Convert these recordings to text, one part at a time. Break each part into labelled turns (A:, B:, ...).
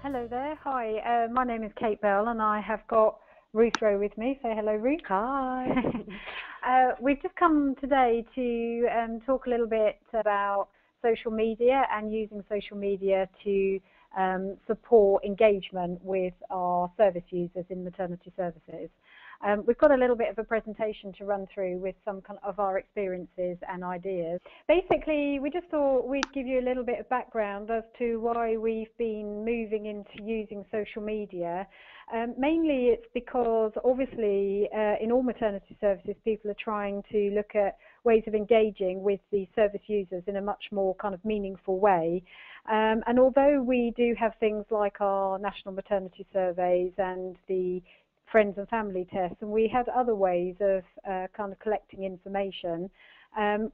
A: Hello there. Hi, my name is Kate Bell and I have got Ruth Rowe with me. Say hello, Ruth.
B: Hi.
A: We've just come today to talk a little bit about social media and using social media to support engagement with our service users in maternity services. We've got a little bit of a presentation to run through with some of our experiences and ideas. Basically, we just thought we'd give you a little bit of background as to why we've been moving into using social media. Mainly it's because obviously in all maternity services people are trying to look at ways of engaging with the service users in a much more kind of meaningful way. And although we do have things like our national maternity surveys and the friends and family tests, and we had other ways of kind of collecting information,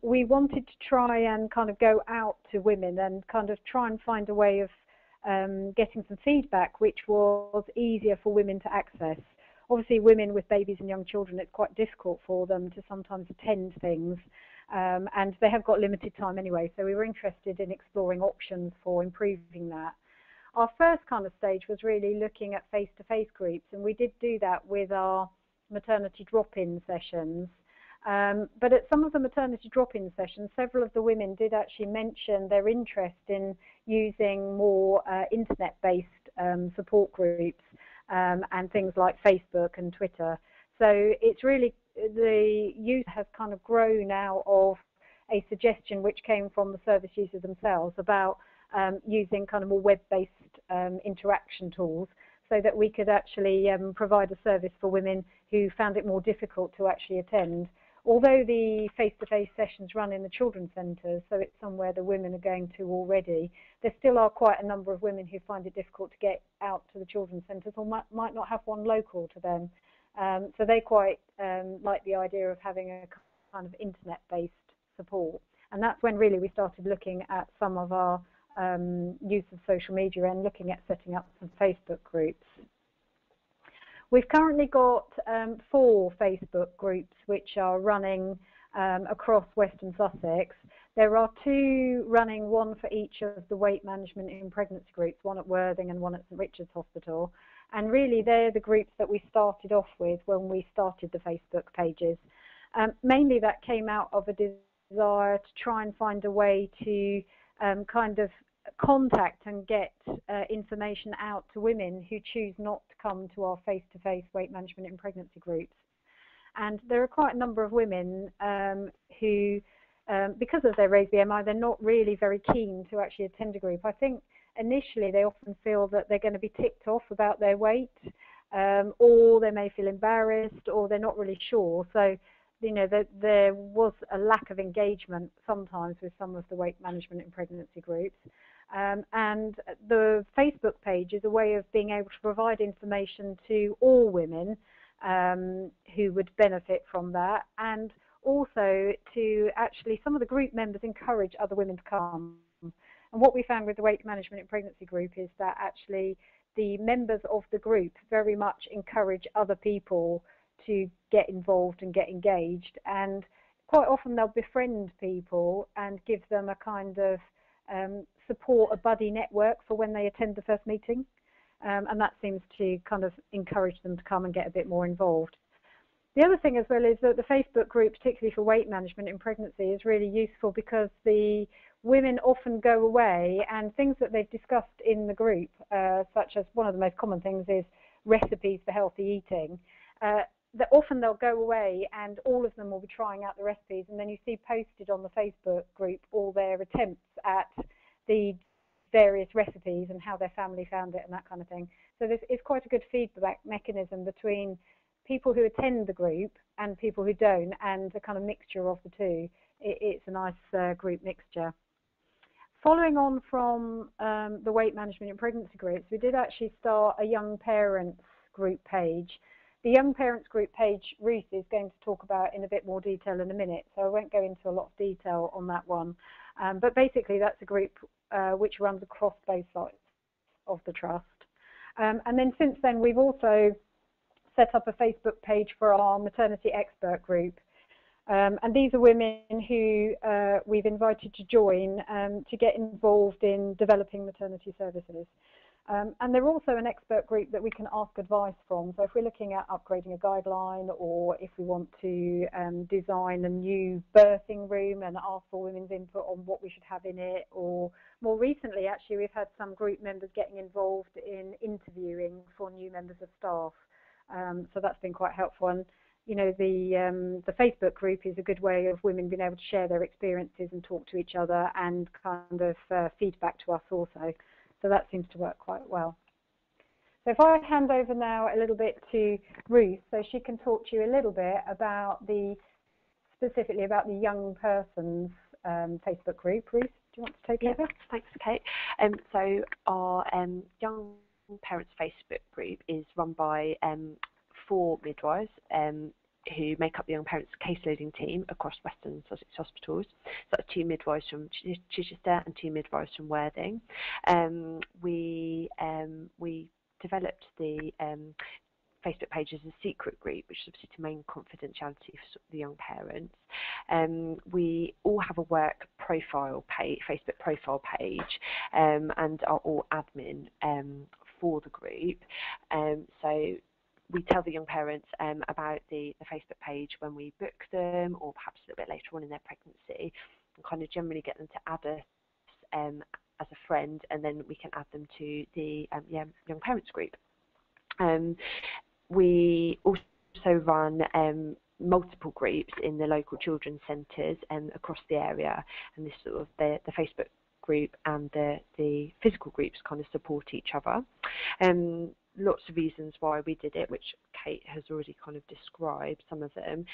A: we wanted to try and kind of go out to women and kind of try and find a way of getting some feedback which was easier for women to access. Obviously women with babies and young children, it's quite difficult for them to sometimes attend things, and they have got limited time anyway, so we were interested in exploring options for improving that. Our first kind of stage was really looking at face-to-face groups, and we did do that with our maternity drop-in sessions. But at some of the maternity drop-in sessions, several of the women did actually mention their interest in using more internet-based support groups and things like Facebook and Twitter. So it's really, the use has kind of grown out of a suggestion which came from the service users themselves about using kind of more web-based interaction tools so that we could actually provide a service for women who found it more difficult to actually attend. Although the face-to-face sessions run in the children's centres, so it's somewhere the women are going to already, there still are quite a number of women who find it difficult to get out to the children's centres or might not have one local to them. So they quite like the idea of having a kind of internet-based support. And that's when really we started looking at some of our use of social media and looking at setting up some Facebook groups. We've currently got 4 Facebook groups which are running across Western Sussex. There are 2 running, one for each of the weight management in pregnancy groups, one at Worthing and one at St Richard's Hospital. And really they're the groups that we started off with when we started the Facebook pages. Mainly that came out of a desire to try and find a way to kind of contact and get information out to women who choose not to come to our face-to-face weight management in pregnancy groups. And there are quite a number of women who, because of their raised BMI, they're not really very keen to actually attend a group. I think initially they often feel that they're going to be ticked off about their weight, or they may feel embarrassed, or they're not really sure. So you know, there was a lack of engagement sometimes with some of the weight management in pregnancy groups. And the Facebook page is a way of being able to provide information to all women who would benefit from that, and also to actually, some of the group members encourage other women to come. And what we found with the weight management in pregnancy group is that actually the members of the group very much encourage other people to get involved and get engaged, and quite often they'll befriend people and give them a kind of support, a buddy network for when they attend the first meeting, and that seems to kind of encourage them to come and get a bit more involved. The other thing as well is that the Facebook group, particularly for weight management in pregnancy, is really useful because the women often go away and things that they've discussed in the group, such as one of the most common things is recipes for healthy eating, that often they'll go away and all of them will be trying out the recipes, and then you see posted on the Facebook group all their attempts at the various recipes and how their family found it and that kind of thing. So it's quite a good feedback mechanism between people who attend the group and people who don't, and a kind of mixture of the two. It's a nice group mixture. Following on from the weight management in pregnancy groups, we did actually start a young parents group page. The young parents group page Ruth is going to talk about in a bit more detail in a minute, so I won't go into a lot of detail on that one. But basically that's a group which runs across both sides of the trust. And then since then we've also set up a Facebook page for our maternity expert group. And these are women who we've invited to join to get involved in developing maternity services. And they're also an expert group that we can ask advice from. So if we're looking at upgrading a guideline, or if we want to design a new birthing room and ask for women's input on what we should have in it, or more recently, actually, we've had some group members getting involved in interviewing for new members of staff. So that's been quite helpful. And you know, the Facebook group is a good way of women being able to share their experiences and talk to each other and kind of feedback to us also. So that seems to work quite well. So if I hand over now a little bit to Ruth, so she can talk to you a little bit about specifically about the young persons Facebook group. Ruth, do you want to take over?
B: Thanks, Kate. So our young parents Facebook group is run by 4 midwives who make up the young parents caseloading team across Western Sussex hospitals. So that's 2 midwives from Chichester and 2 midwives from Worthing. We developed the Facebook page as a secret group, which is obviously to maintain confidentiality for the young parents. We all have a work profile page, Facebook profile page, and are all admin for the group. So we tell the young parents about the Facebook page when we book them, or perhaps a little bit later on in their pregnancy, and kind of generally get them to add us as a friend, and then we can add them to the young parents group. We also run multiple groups in the local children's centres across the area, and this sort of the Facebook group and the physical groups kind of support each other. Lots of reasons why we did it, which Kate has already kind of described some of them.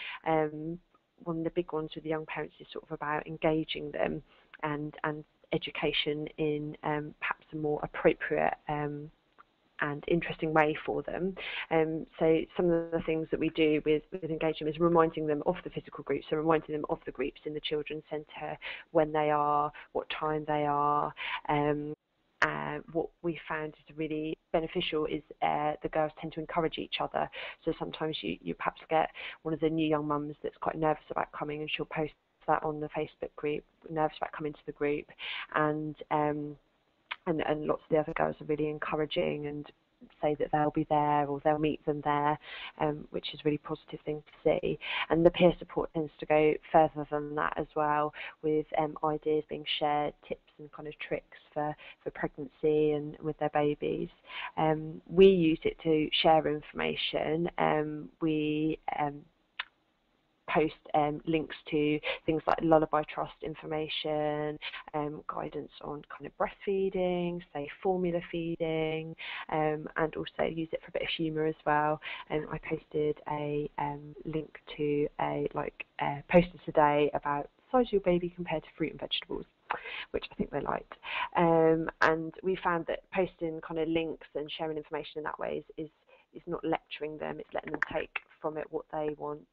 B: One of the big ones with the young parents is sort of about engaging them and education in perhaps a more appropriate and interesting way for them. So some of the things that we do with engagement is reminding them of the physical groups, so reminding them of the groups in the children's centre, when they are, what time they are. What we found is really beneficial is the girls tend to encourage each other. So sometimes you perhaps get one of the new young mums that's quite nervous about coming, and she'll post that on the Facebook group, nervous about coming to the group, and lots of the other girls are really encouraging and say that they'll be there or they'll meet them there, which is a really positive thing to see. And the peer support tends to go further than that as well, with ideas being shared, tips and kind of tricks for pregnancy and with their babies. We use it to share information. We post links to things like Lullaby Trust information, guidance on kind of breastfeeding, say formula feeding, and also use it for a bit of humour as well. I posted a link to a poster today about the size of your baby compared to fruit and vegetables, which I think they liked. And we found that posting kind of links and sharing information in that way is not lecturing them, it's letting them take from it what they want,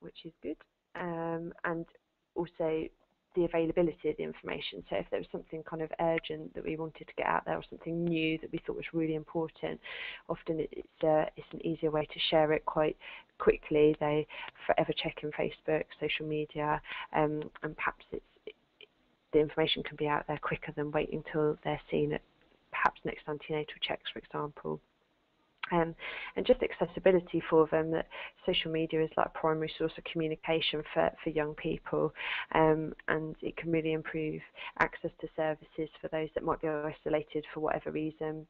B: which is good. And also the availability of the information. So if there was something kind of urgent that we wanted to get out there, or something new that we thought was really important, often it's an easier way to share it quite quickly. They forever check in Facebook, social media, and perhaps the information can be out there quicker than waiting till they're seen at perhaps next antenatal checks, for example. And just accessibility for them, that social media is like a primary source of communication for young people, and it can really improve access to services for those that might be isolated for whatever reason.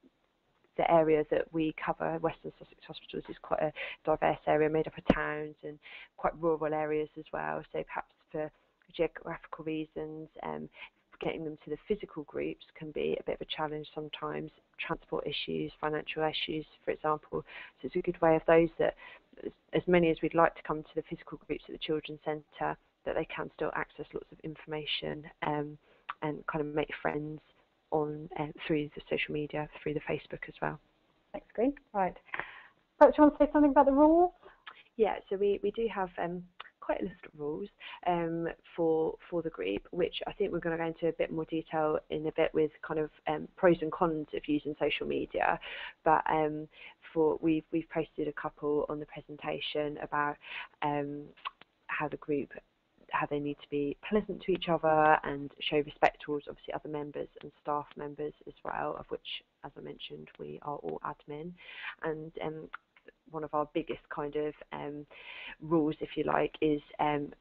B: The area that we cover, Western Sussex Hospitals, is quite a diverse area made up of towns and quite rural areas as well, so perhaps for geographical reasons, getting them to the physical groups can be a bit of a challenge sometimes, transport issues, financial issues, for example. So it's a good way of those that, as many as we'd like to come to the physical groups at the Children's Centre, that they can still access lots of information and kind of make friends on through the social media, through the Facebook as well.
A: Thanks, Green. Right. But do you want to say something about the rules?
B: Yeah, so we do have quite a list of rules for the group, which I think we're going to go into a bit more detail in a bit, with kind of pros and cons of using social media. But we've posted a couple on the presentation about how they need to be pleasant to each other and show respect towards obviously other members and staff members as well, of which as I mentioned, we are all admin, and one of our biggest kind of rules, if you like, is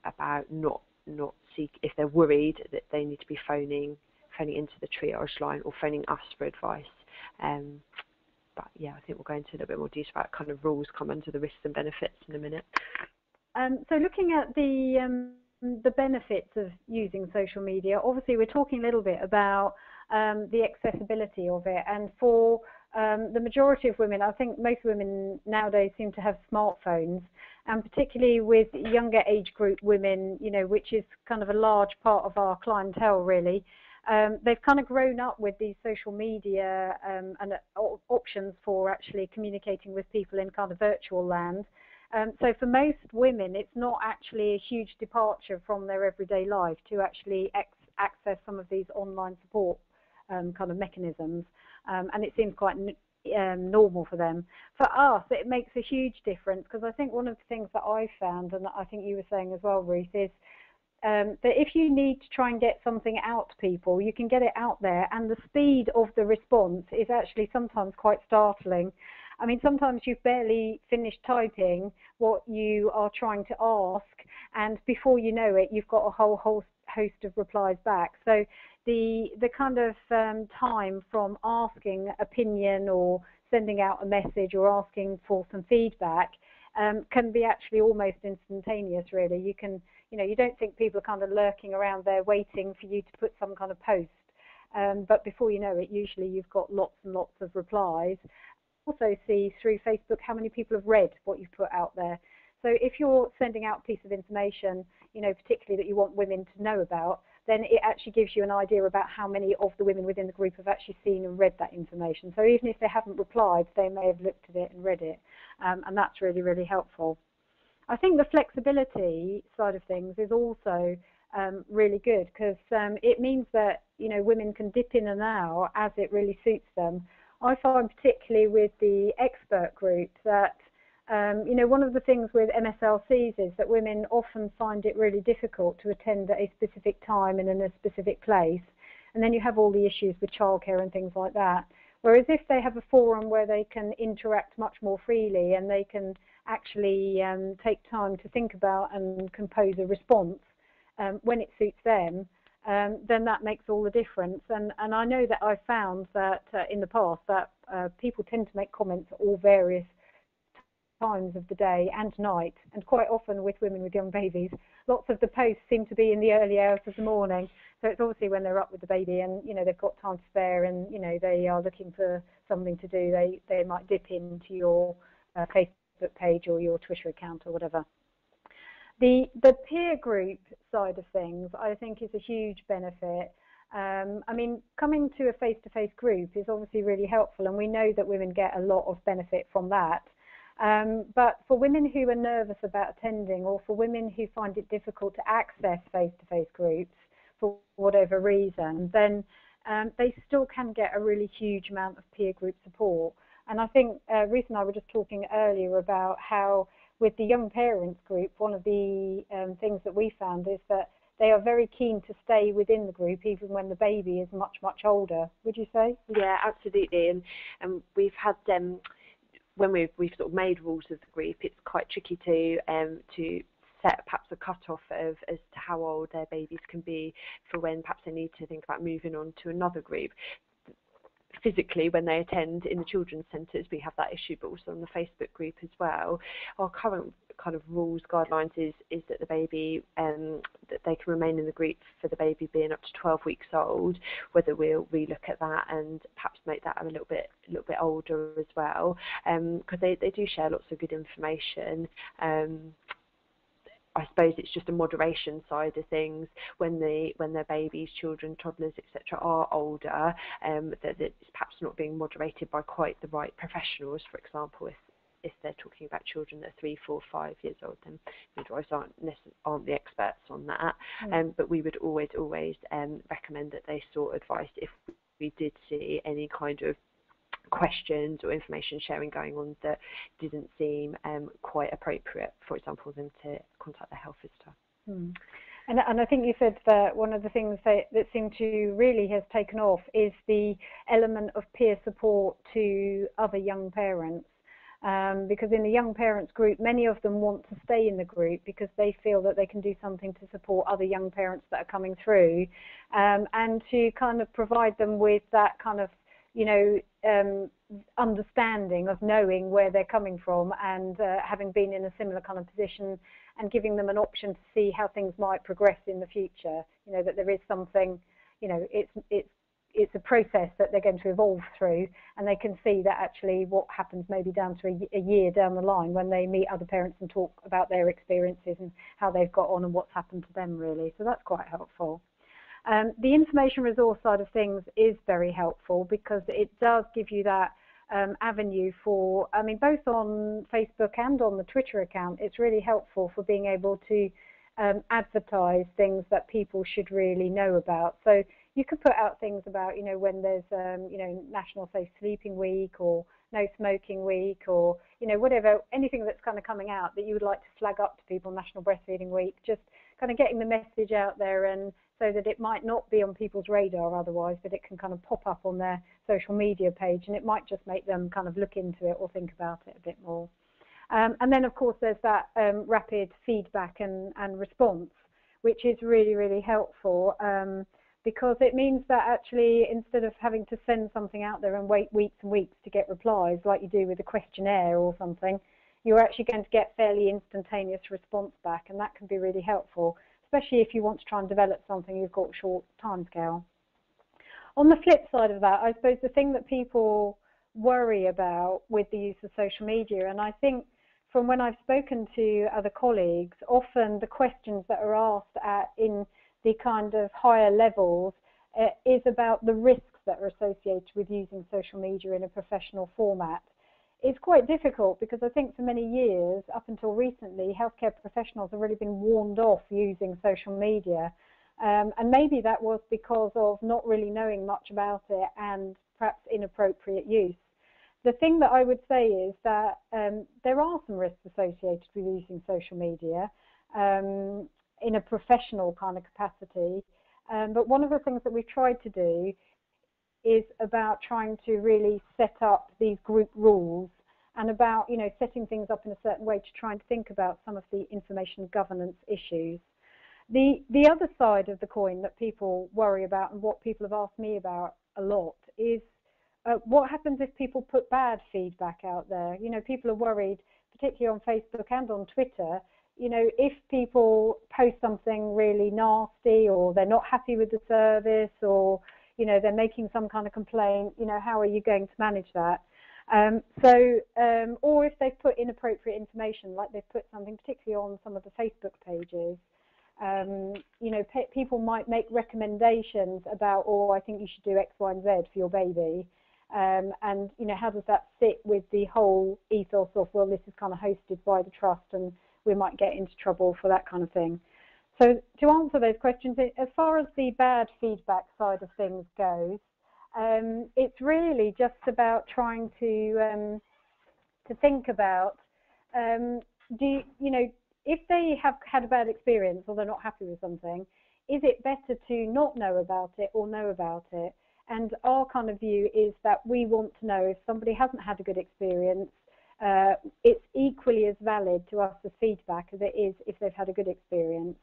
B: about not seek, if they're worried, that they need to be phoning into the triage line or phoning us for advice. But yeah, I think we'll go into a little bit more detail about kind of rules come under the risks and benefits in a minute.
A: So looking at the benefits of using social media, obviously we're talking a little bit about the accessibility of it, and for the majority of women, I think most women nowadays seem to have smartphones, and particularly with younger age group women, you know, which is kind of a large part of our clientele really. They've kind of grown up with these social media and options for actually communicating with people in kind of virtual land. So for most women, it's not actually a huge departure from their everyday life to actually access some of these online support kind of mechanisms, and it seems quite normal for them. For us, it makes a huge difference, because I think one of the things that I found, and I think you were saying as well, Ruth, is that if you need to try and get something out to people, you can get it out there, and the speed of the response is actually sometimes quite startling. I mean, sometimes you've barely finished typing what you are trying to ask, and before you know it, you've got a whole host of replies back. So the kind of time from asking opinion or sending out a message or asking for some feedback can be actually almost instantaneous, really. You can, you know, you don't think people are kind of lurking around there waiting for you to put some kind of post, but before you know it, usually you've got lots and lots of replies. Also see through Facebook how many people have read what you've put out there. So if you're sending out a piece of information, you know, particularly that you want women to know about, then it actually gives you an idea about how many of the women within the group have actually seen and read that information. So even if they haven't replied, they may have looked at it and read it, and that's really, really helpful. I think the flexibility side of things is also really good, because it means that, you know, women can dip in and out as it really suits them. I find particularly with the expert group that, you know, one of the things with MSLCs is that women often find it really difficult to attend at a specific time and in a specific place. And then you have all the issues with childcare and things like that. Whereas if they have a forum where they can interact much more freely and they can actually take time to think about and compose a response when it suits them, then that makes all the difference. And I know that I've found that in the past that people tend to make comments at all various times of the day and night, and quite often with women with young babies, lots of the posts seem to be in the early hours of the morning. So it's obviously when they're up with the baby and, you know, they've got time to spare and, you know, they are looking for something to do, they might dip into your Facebook page or your Twitter account or whatever. The peer group side of things, I think, is a huge benefit. I mean, coming to a face-to-face group is obviously really helpful, and we know that women get a lot of benefit from that. But for women who are nervous about attending, or for women who find it difficult to access face-to-face groups for whatever reason, then they still can get a really huge amount of peer group support. And I think Ruth and I were just talking earlier about how with the young parents group, one of the things that we found is that they are very keen to stay within the group even when the baby is much, much older. Would you say?
B: Yeah, absolutely. And we've had when we've sort of made rules of the group, it's quite tricky to set perhaps a cut-off as to how old their babies can be for when perhaps they need to think about moving on to another group. Physically, when they attend in the children's centres, we have that issue, but also on the Facebook group as well. Our current kind of rules, guidelines is that the baby, that they can remain in the group for the baby being up to 12 weeks old, whether we'll relook at that and perhaps make that a little bit older as well, because they do share lots of good information. I suppose it's just a moderation side of things when their babies, children, toddlers, etc. are older, that it's perhaps not being moderated by quite the right professionals. For example, if they're talking about children that are 3, 4, 5 years old, then midwives aren't the experts on that. But we would always recommend that they sought advice if we did see any kind of questions or information sharing going on that didn't seem quite appropriate, for example, them to contact their health visitor.
A: And I think you said that one of the things that seemed to really has taken off is the element of peer support to other young parents. Because in the young parents group, many of them want to stay in the group because they feel that they can do something to support other young parents that are coming through, and to kind of provide them with that kind of, you know, understanding of knowing where they're coming from and having been in a similar kind of position, and giving them an option to see how things might progress in the future. You know, that there is something, you know, it's a process that they're going to evolve through, and they can see that actually what happens maybe down to a year down the line when they meet other parents and talk about their experiences and how they've got on and what's happened to them, really. So that's quite helpful. The information resource side of things is very helpful because it does give you that avenue for, I mean, both on Facebook and on the Twitter account, it's really helpful for being able to advertise things that people should really know about. So you could put out things about, you know, when there's, you know, National Safe Sleeping Week or No Smoking Week, or, you know, whatever, anything that's kind of coming out that you would like to flag up to people, National Breastfeeding Week, just kind of getting the message out there, and so that it might not be on people's radar otherwise, but it can kind of pop up on their social media page, and it might just make them kind of look into it or think about it a bit more. And then, of course, there's that rapid feedback and response, which is really, really helpful, because it means that actually instead of having to send something out there and wait weeks and weeks to get replies like you do with a questionnaire or something, you're actually going to get fairly instantaneous response back, and that can be really helpful, especially if you want to try and develop something you've got a short timescale. On the flip side of that, I suppose the thing that people worry about with the use of social media, and I think from when I've spoken to other colleagues, often the questions that are asked in the kind of higher levels is about the risks that are associated with using social media in a professional format. It's quite difficult because I think for many years, up until recently, healthcare professionals have really been warned off using social media. And maybe that was because of not really knowing much about it and perhaps inappropriate use. The thing that I would say is that there are some risks associated with using social media in a professional kind of capacity. But one of the things that we've tried to do is about trying to really set up these group rules, and about, you know, setting things up in a certain way to try and think about some of the information governance issues. The other side of the coin that people worry about, and what people have asked me about a lot, is what happens if people put bad feedback out there. You know, people are worried, particularly on Facebook and on Twitter, you know, if people post something really nasty, or they're not happy with the service, or, you know, they're making some kind of complaint, you know, how are you going to manage that? Or if they've put inappropriate information, like they've put something particularly on some of the Facebook pages, you know, people might make recommendations about, oh, I think you should do X, Y, and Z for your baby. And, you know, how does that sit with the whole ethos of, well, this is kind of hosted by the trust and we might get into trouble for that kind of thing. So to answer those questions, as far as the bad feedback side of things goes, it's really just about trying to think about, you know, if they have had a bad experience or they're not happy with something, is it better to not know about it or know about it? And our kind of view is that we want to know if somebody hasn't had a good experience, it's equally as valid to us as feedback as it is if they've had a good experience.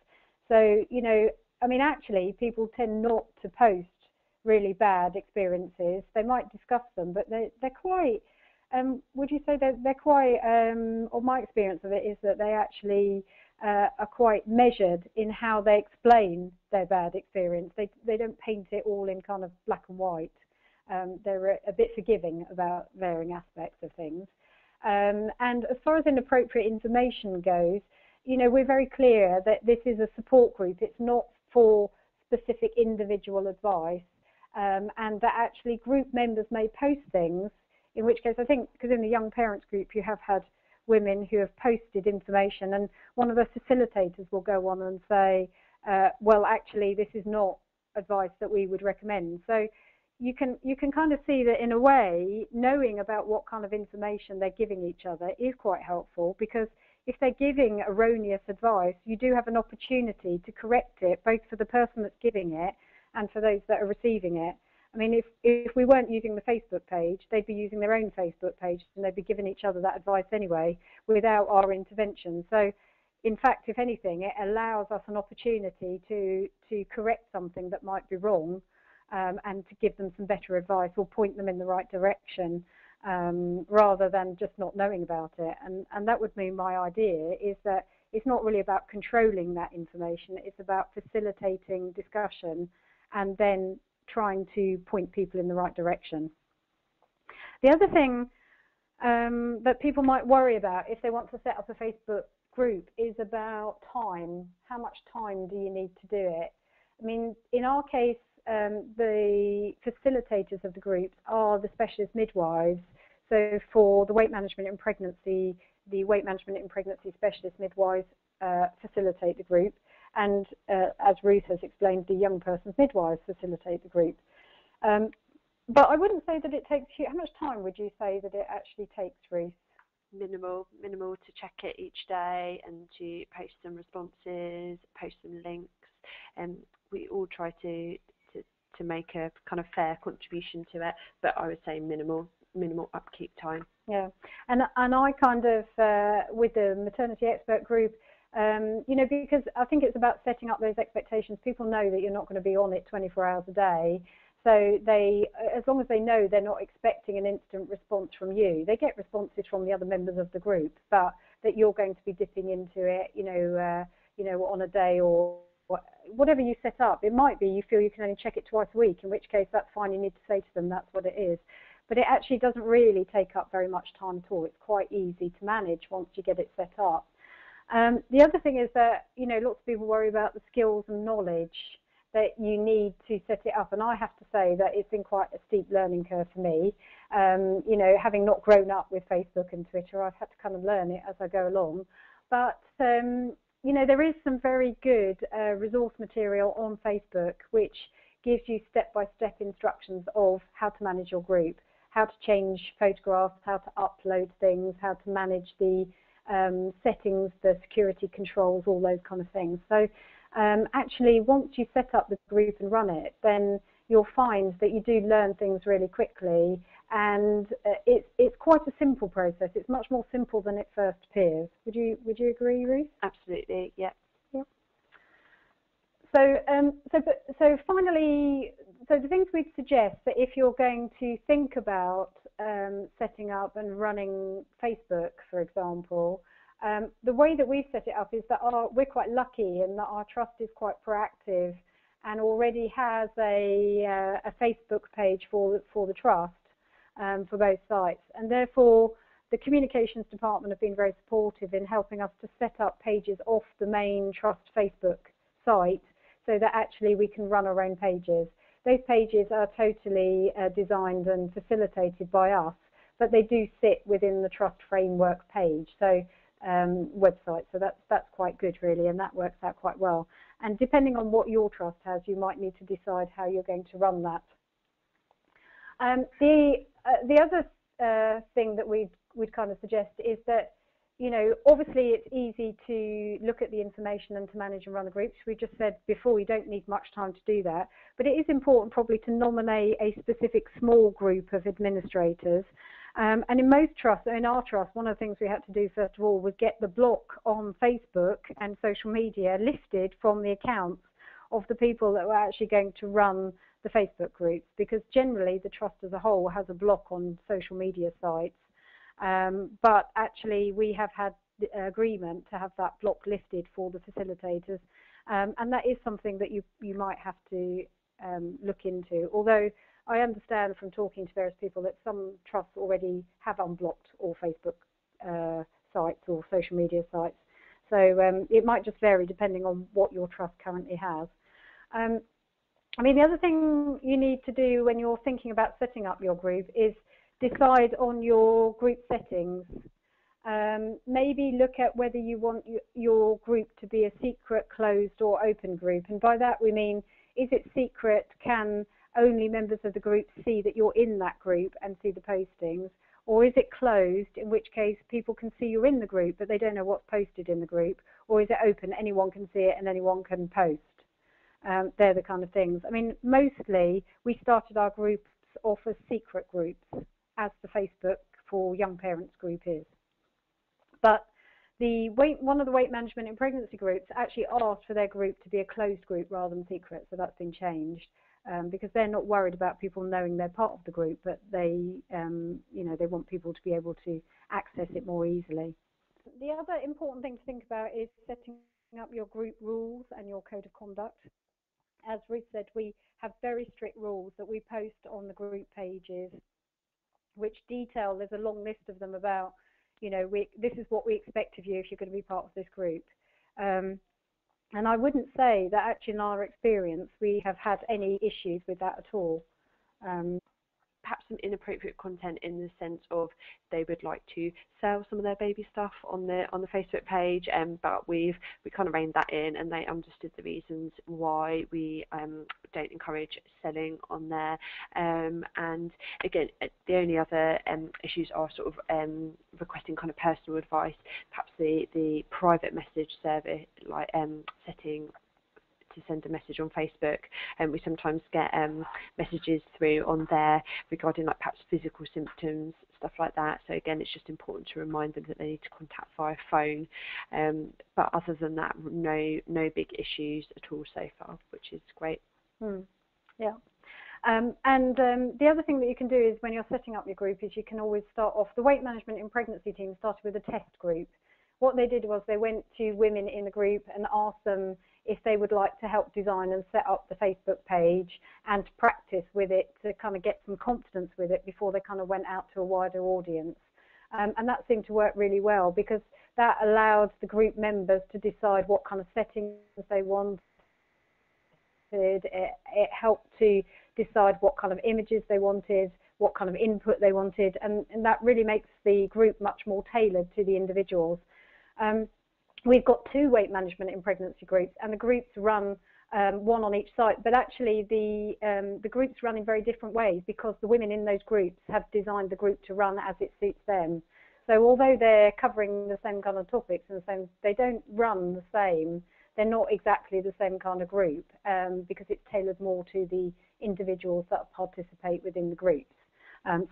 A: So, you know, I mean, actually, people tend not to post really bad experiences. They might discuss them, but they're quite, would you say they're quite, or my experience of it is that they actually are quite measured in how they explain their bad experience. They don't paint it all in kind of black and white. They're a bit forgiving about varying aspects of things. And as far as inappropriate information goes, you know, we're very clear that this is a support group. It's not for specific individual advice, and that actually group members may post things, in which case I think, because in the young parents group you have had women who have posted information, and one of the facilitators will go on and say, well, actually this is not advice that we would recommend. So you can kind of see that in a way, knowing about what kind of information they're giving each other is quite helpful, because if they're giving erroneous advice, you do have an opportunity to correct it, both for the person that's giving it and for those that are receiving it. I mean, if we weren't using the Facebook page, they'd be using their own Facebook page, and they'd be giving each other that advice anyway without our intervention. So, in fact, if anything, it allows us an opportunity to correct something that might be wrong, and to give them some better advice or point them in the right direction, rather than just not knowing about it. And that would mean my idea is that it's not really about controlling that information, it's about facilitating discussion and then trying to point people in the right direction. The other thing that people might worry about if they want to set up a Facebook group is about time. How much time do you need to do it? I mean, in our case, the facilitators of the groups are the specialist midwives. So for the weight management in pregnancy, the weight management in pregnancy specialist midwives facilitate the group. And as Ruth has explained, the young person's midwives facilitate the group. But I wouldn't say that it takes you, how much time would you say that it actually takes, Ruth?
B: Minimal to check it each day and to post some responses, post some links. And we all try to make a kind of fair contribution to it, but I would say minimal upkeep time.
A: Yeah, and I kind of, with the maternity expert group, you know, because I think it's about setting up those expectations. People know that you're not going to be on it 24 hours a day. So they, as long as they know they're not expecting an instant response from you, they get responses from the other members of the group, but that you're going to be dipping into it, you know, on a day or whatever you set up. It might be you feel you can only check it twice a week, in which case that's fine. You need to say to them that's what it is. But it actually doesn't really take up very much time at all. It's quite easy to manage once you get it set up. The other thing is that, you know, lots of people worry about the skills and knowledge that you need to set it up, and I have to say that it's been quite a steep learning curve for me. You know, having not grown up with Facebook and Twitter, I've had to kind of learn it as I go along. But you know, there is some very good resource material on Facebook which gives you step-by-step instructions of how to manage your group, how to change photographs, how to upload things, how to manage the settings, the security controls, all those kind of things. So actually, once you set up the group and run it, then you'll find that you do learn things really quickly, and it's quite a simple process. It's much more simple than it first appears. Would you agree, Ruth?
B: Absolutely, yeah.
A: Yeah. So finally, so the things we'd suggest that if you're going to think about setting up and running Facebook, for example, the way that we've set it up is that we're quite lucky in that our trust is quite proactive and already has a Facebook page for the trust for both sites, and therefore the communications department have been very supportive in helping us to set up pages off the main trust Facebook site so that actually we can run our own pages. Those pages are totally designed and facilitated by us, but they do sit within the trust framework page, so website. So that's quite good, really, and that works out quite well. And depending on what your trust has, you might need to decide how you're going to run that. The other thing that we'd kind of suggest is that, you know, obviously it's easy to look at the information and to manage and run the groups. We just said before, you don't need much time to do that, but it is important probably to nominate a specific small group of administrators. And in most trusts, in our trust, one of the things we had to do first of all was get the block on Facebook and social media lifted from the accounts of the people that were actually going to run the Facebook groups, because generally the trust as a whole has a block on social media sites. But actually we have had the agreement to have that block lifted for the facilitators, and that is something that you might have to look into, although I understand from talking to various people that some trusts already have unblocked all Facebook sites or social media sites, so it might just vary depending on what your trust currently has. I mean, the other thing you need to do when you're thinking about setting up your group is decide on your group settings. Maybe look at whether you want your group to be a secret, closed or open group, and by that we mean, is it secret? Can only members of the group see that you're in that group and see the postings, Or is it closed, in which case people can see you're in the group, but they don't know what's posted in the group? Or is it open, anyone can see it and anyone can post? They're the kind of things. I mean, mostly we started our groups off as secret groups, as the Facebook for Young Parents group is. But one of the weight management in pregnancy groups actually asked for their group to be a closed group rather than secret, so that's been changed. Because they're not worried about people knowing they're part of the group, but they, you know, they want people to be able to access it more easily. The other important thing to think about is setting up your group rules and your code of conduct. As Ruth said, we have very strict rules that we post on the group pages, which detail, there's a long list of them about, you know, this is what we expect of you if you're going to be part of this group. And I wouldn't say that actually in our experience we have had any issues with that at all.
B: Perhaps some inappropriate content in the sense of they would like to sell some of their baby stuff on the Facebook page, but we kind of reined that in, and they understood the reasons why we don't encourage selling on there. And again, the only other issues are sort of requesting kind of personal advice, perhaps the private message service, like setting to send a message on Facebook, and we sometimes get messages through on there regarding like perhaps physical symptoms, stuff like that. So again, it's just important to remind them that they need to contact via phone. But other than that, no big issues at all so far, which is great.
A: Yeah. The other thing that you can do is when you're setting up your group is you can always start off. The weight management in pregnancy team started with a test group. What they did was they went to women in the group and asked them if they would like to help design and set up the Facebook page and to practice with it to kind of get some confidence with it before they kind of went out to a wider audience. And that seemed to work really well because that allowed the group members to decide what kind of settings they wanted. It helped to decide what kind of images they wanted, what kind of input they wanted, and that really makes the group much more tailored to the individuals. We've got 2 weight management in pregnancy groups, and the groups run one on each site, but actually the groups run in very different ways because the women in those groups have designed the group to run as it suits them. So although they're covering the same kind of topics and the same, they don't run the same. They're not exactly the same kind of group because it's tailored more to the individuals that participate within the groups.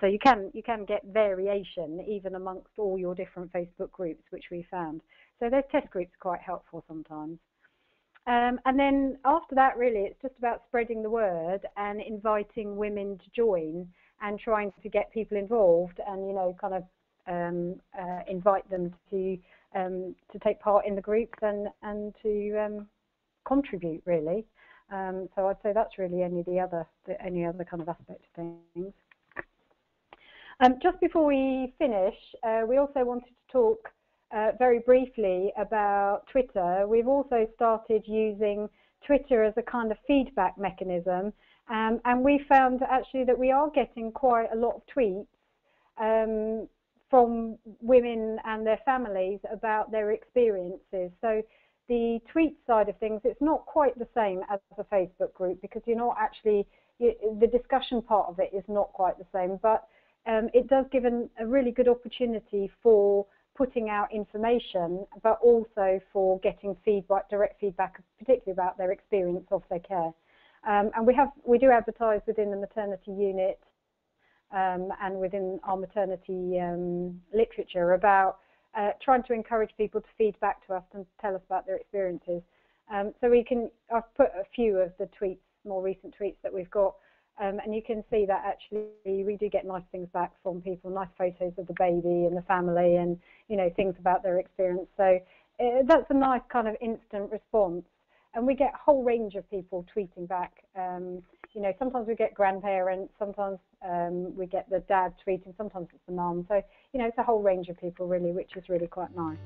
A: So you can get variation even amongst all your different Facebook groups, which we found. So those test groups are quite helpful sometimes. And then after that, really, it's just about spreading the word and inviting women to join and trying to get people involved and, you know, kind of invite them to take part in the groups and to contribute, really. So I'd say that's really any other kind of aspect of things. Just before we finish, we also wanted to talk very briefly about Twitter. We've also started using Twitter as a kind of feedback mechanism, and we found actually that we are getting quite a lot of tweets from women and their families about their experiences. So the tweet side of things, it's not quite the same as a Facebook group because you're not actually, the discussion part of it is not quite the same, but it does give a really good opportunity for putting out information, but also for getting feedback, direct feedback, particularly about their experience of their care. And we do advertise within the maternity unit and within our maternity literature about trying to encourage people to feed back to us and tell us about their experiences. So I've put a few of the tweets, more recent tweets that we've got, and you can see that actually we do get nice things back from people, nice photos of the baby and the family and, you know, things about their experience. So that's a nice kind of instant response. And we get a whole range of people tweeting back. You know, sometimes we get grandparents, sometimes we get the dad tweeting, sometimes it's the mum. So, you know, it's a whole range of people really, which is really quite nice.